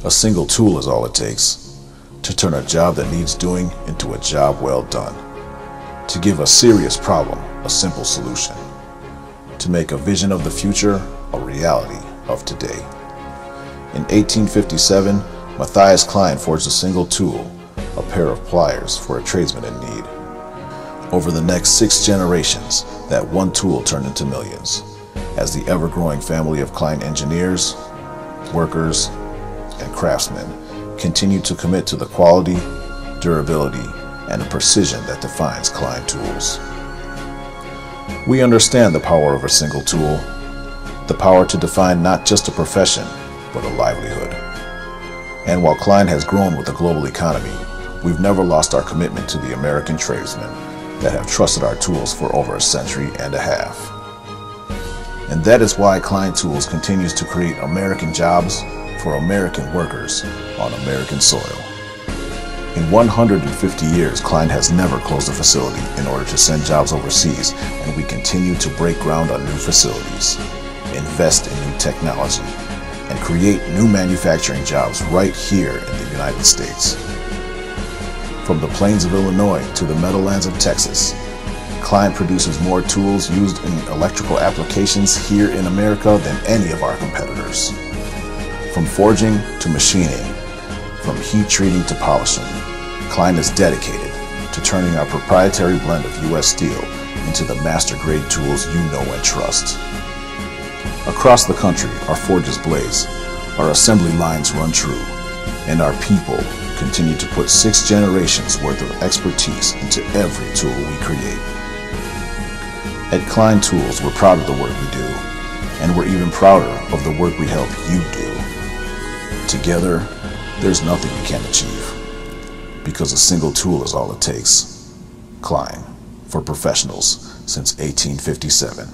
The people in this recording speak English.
A single tool is all it takes to turn a job that needs doing into a job well done, to give a serious problem a simple solution, to make a vision of the future a reality of today. In 1857, Matthias Klein forged a single tool, a pair of pliers for a tradesman in need. Over the next 6 generations, that one tool turned into millions, as the ever-growing family of Klein engineers, workers, and craftsmen continued to commit to the quality, durability, and the precision that defines Klein Tools. We understand the power of a single tool, the power to define not just a profession, but a livelihood. And while Klein has grown with the global economy, we've never lost our commitment to the American tradesmen that have trusted our tools for over a century and a half. And that is why Klein Tools continues to create American jobs for American workers on American soil. In 150 years, Klein has never closed a facility in order to send jobs overseas, and we continue to break ground on new facilities, invest in new technology, and create new manufacturing jobs right here in the United States. From the plains of Illinois to the meadowlands of Texas, Klein produces more tools used in electrical applications here in America than any of our competitors. From forging to machining, from heat treating to polishing, Klein is dedicated to turning our proprietary blend of U.S. steel into the master-grade tools you know and trust. Across the country, our forges blaze, our assembly lines run true, and our people continue to put 6 generations worth of expertise into every tool we create. At Klein Tools, we're proud of the work we do, and we're even prouder of the work we help you do. Together, there's nothing we can't achieve, because a single tool is all it takes. Klein, for professionals since 1857.